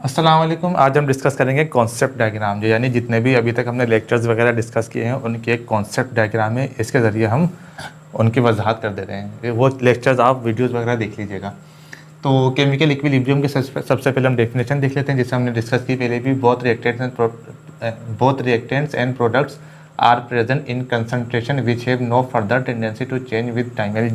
अस्सलाम वालेकुम। आज हम डिस्कस करेंगे कॉन्सेप्ट डायग्राम, जो यानी जितने भी अभी तक हमने लेक्चर्स वगैरह डिस्कस किए हैं उनके एक कॉन्सेप्ट डायग्राम है। इसके ज़रिए हम उनकी वजाहत कर दे रहे हैं। वो लेक्चर्स आप वीडियोस वगैरह देख लीजिएगा। तो केमिकल इक्विलिब्रियम के सबसे पहले हम डेफिनेशन देख लेते हैं, जिसे हमने डिस्कस की पहले भी। Both reactants and products are present in concentration which have no further tendency to change with time. यानी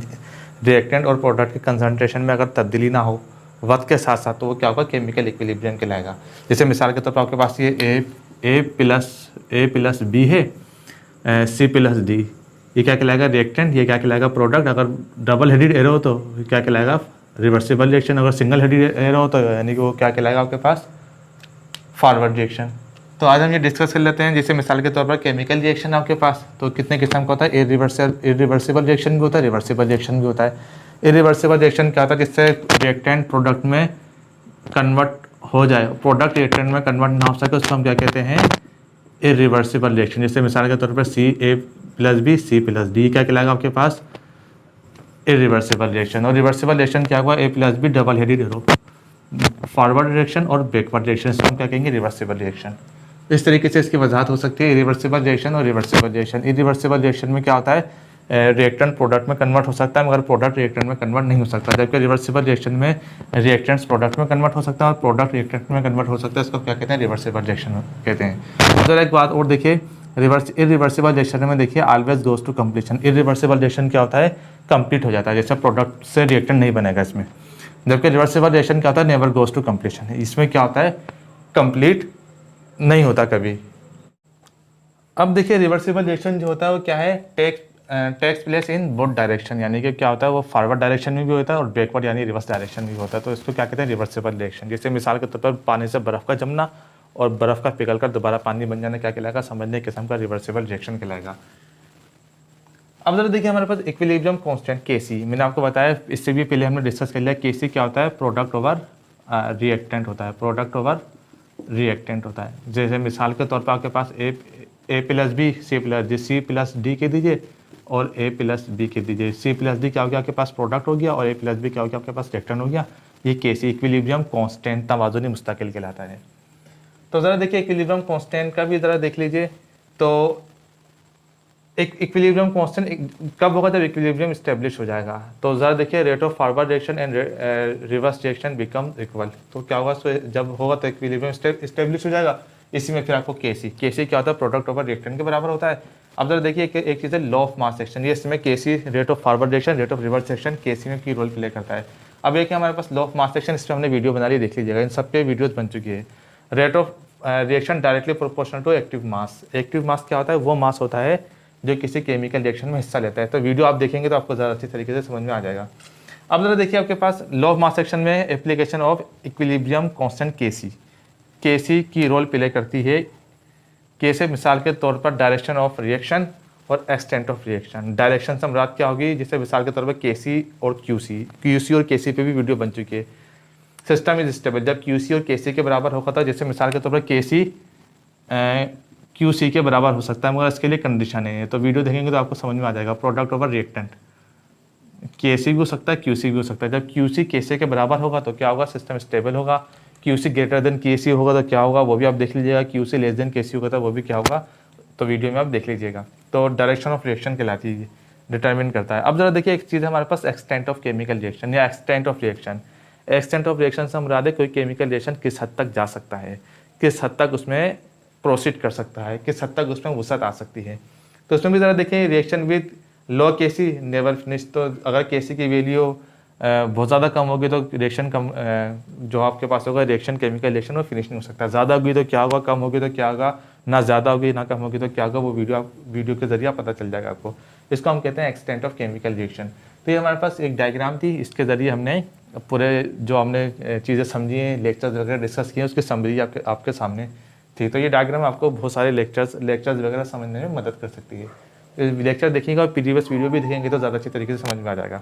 रिएक्टेंट और प्रोडक्ट के कंसनट्रेशन में अगर तब्दीली ना हो वक्त के साथ साथ, तो वो क्या होगा, केमिकल इक्विलिब्रियम कहलाएगा। जैसे मिसाल के तौर पर आपके पास ये ए प्लस बी है, सी प्लस डी, ये क्या कहलाएगा, रिएक्टेंट। ये क्या कहलाएगा, प्रोडक्ट। अगर डबल हेडेड एरो हो तो क्या कहलाएगा, रिवर्सिबल रिएक्शन। अगर सिंगल हेडेड एरो हो तो यानी कि वो क्या कहलाएगा आपके पास, फॉरवर्ड रिएक्शन। तो आज हम ये डिस्कस कर लेते हैं। जैसे मिसाल के तौर पर केमिकल रिएक्शन आपके पास तो कितने किस्म का होता है, इरिवर्सिबल रिएक्शन भी होता है, रिवर्सिबल रिएक्शन भी होता है। इरिवर्सिबल रिएक्शन क्या होता है, जिससे रिएक्टेंट प्रोडक्ट में कन्वर्ट हो जाए, प्रोडक्ट रिएक्टेंट में कन्वर्ट ना हो सके, उसको हम क्या कहते हैं, इरिवर्सिबल रिएक्शन। जैसे मिसाल के तौर पर C A plus B C plus D क्या कहलाएगा आपके पास, इरिवर्सिबल रिएक्शन। और रिवर्सिबल रिएक्शन क्या हुआ, A plus B double headed arrow, forward reaction और बैकवर्ड रिएक्शन, इसको हम क्या कहेंगे, रिवर्सिबल रिएक्शन। इस तरीके से इसकी वजाहत हो सकती है, इरिवर्सिबल रिएक्शन और रिवर्सिबल रिएक्शन। इरिवर्सिबल रिएक्शन में क्या होता है, रिएक्टेंट प्रोडक्ट में कन्वर्ट हो सकता है मगर प्रोडक्ट रिएक्टेंट में कन्वर्ट नहीं हो सकता। जबकि रिवर्सिबल रिएक्शन में रिएक्टेंट्स प्रोडक्ट में कन्वर्ट हो सकता है और प्रोडक्ट रिएक्टेंट में कन्वर्ट हो सकता है। इसको क्या कहते हैं, रिवर्सिबल रिएक्शन कहते हैं। तो एक बात और देखिए, इरिवर्सिबल रिएक्शन में देखिए always goes to completion. Irreversible reaction क्या होता है, कंप्लीट हो जाता है, जैसे प्रोडक्ट से रिएक्टेंट नहीं बनेगा इसमें। जबकि रिवर्सिबल रिएक्शन क्या होता है, नेवर गोज टू कंप्लीशन। इसमें क्या होता है, कंप्लीट नहीं होता कभी। अब देखिए रिवर्सिबल रिएक्शन जो होता है वो क्या है, takes place in both direction. यानी कि क्या होता है, वो फॉरवर्ड डायरेक्शन में भी होता है और बैकवर्ड यानी रिवर्स डायरेक्शन में भी होता है। तो इसको क्या कहते हैं, रिवर्सिबल रिएक्शन। जैसे मिसाल के तौर पर पानी से बर्फ़ का जमना और बर्फ़ का पिघल कर दोबारा पानी बन जाना क्या कहलाएगा, समझने किस्म का रिवर्सिबल रिएक्शन कहलाएगा। अब जरा देखिए हमारे पास इक्विलिब्रियम कांस्टेंट केसी, मैंने आपको बताया, इससे भी पहले हमने डिस्कस कर लिया। केसी क्या होता है, प्रोडक्ट ओवर रिएक्टेंट होता है, प्रोडक्ट ओवर रिएक्टेंट होता है। जैसे मिसाल के तौर पर आपके पास A plus B C plus D, C plus D के दीजिए और ए प्लस बी के दीजिए। सी प्लस डी क्या हो गया आपके पास, प्रोडक्ट हो गया, और ए प्लस बी क्या हो गया आपके पास, रिएक्टेंट हो गया। ये केसी इक्विलिब्रियम कांस्टेंट तवाज़ुनी मुस्तकिल कहलाता है। तो ज़रा देखिए इक्विलिब्रियम कांस्टेंट का भी ज़रा देख लीजिए। तो एक इक्विलिब्रियम कांस्टेंट कब होगा, जब इक्विलिब्रियम स्टेब्लिश हो जाएगा। तो ज़रा देखिए, rate of forward reaction and reverse reaction become equal. तो क्या होगा, जब होगा तो इक्विलिब्रियम स्टेब्लिश हो जाएगा। इसी में फिर आपको केसी क्या होता है, प्रोडक्ट ओवर रिएक्टेंट के बराबर होता है। अब जरा देखिए एक चीज़ है लॉ ऑफ मास एक्शन। ये इसमें K C rate of forward reaction, rate of reverse reaction K C में की रोल प्ले करता है। अब एक है हमारे पास लॉ ऑफ मास एक्शन, इस पर हमने वीडियो बना ली, देख लीजिएगा, इन सब पे वीडियोस बन चुकी है। Rate of reaction directly proportional to active mass. Active mass क्या होता है, वो मास होता है जो किसी केमिकल रिएक्शन में हिस्सा लेता है। तो वीडियो आप देखेंगे तो आपको ज़्यादा अच्छी तरीके से समझ में आ जाएगा। अब जरा देखिए आपके पास लॉ ऑफ मास एक्शन में एप्लीकेशन ऑफ इक्विलिब्रियम कांस्टेंट केसी की रोल प्ले करती है। कैसे, मिसाल के तौर पर डायरेक्शन ऑफ रिएक्शन और एक्सटेंट ऑफ रिएक्शन। डायरेक्शन से मुराद क्या होगी, जैसे मिसाल के तौर पर केसी और क्यूसी और केसी पे भी वीडियो बन चुकी है। सिस्टम इज स्टेबल, जब क्यूसी और केसी के बराबर होगा था, जैसे मिसाल के तौर पर केसी क्यूसी के बराबर हो सकता है, मगर इसके लिए कंडीशन है। तो वीडियो देखेंगे तो आपको समझ में आ जाएगा। प्रोडक्ट ओवर रिएक्टेंट केसी भी हो सकता है, क्यूसी भी हो सकता है। जब क्यूसी केसी के बराबर होगा तो क्या होगा, सिस्टम स्टेबल होगा। क्यूसी ग्रेटर देन केसी होगा तो क्या होगा, वो भी आप देख लीजिएगा। क्यूसी लेस देन केसी होगा तो वो भी क्या होगा, तो वीडियो में आप देख लीजिएगा। तो डायरेक्शन ऑफ रिएक्शन कहलाती है, डिटरमिन करता है। अब जरा देखिए एक चीज़ हमारे पास एक्सटेंट ऑफ केमिकल रिएक्शन या extent of reaction. Extent of reaction से हम मुराद है कोई केमिकल रिएक्शन किस हद तक जा सकता है, किस हद तक उसमें प्रोसीड कर सकता है, किस हद तक उसमें वसअत आ सकती है। तो उसमें भी ज़रा देखें, reaction with low KC never finish. तो अगर केसी की वैल्यू बहुत ज़्यादा कम होगी तो रिएक्शन कम जो आपके पास होगा रिएक्शन, केमिकल रिएक्शन वो फिनिश नहीं हो सकता। ज़्यादा होगी तो क्या होगा, कम होगी तो क्या होगा, ना ज़्यादा होगी ना कम होगी तो क्या होगा, वो वीडियो के जरिए पता चल जाएगा आपको। इसको हम कहते हैं एक्सटेंट ऑफ केमिकल रिएक्शन। तो ये हमारे पास एक डायग्राम थी, इसके ज़रिए हमने पूरे जो हमने चीज़ें समझी हैं, लेक्चर्स वगैरह डिस्कस किए, उसकी समरी आपके सामने थी। तो ये डायग्राम आपको बहुत सारे लेक्चर्स वगैरह समझने में मदद कर सकती है। लेक्चर देखेंगे और प्रीवियस वीडियो भी देखेंगे तो ज़्यादा अच्छी तरीके से समझ में आ जाएगा।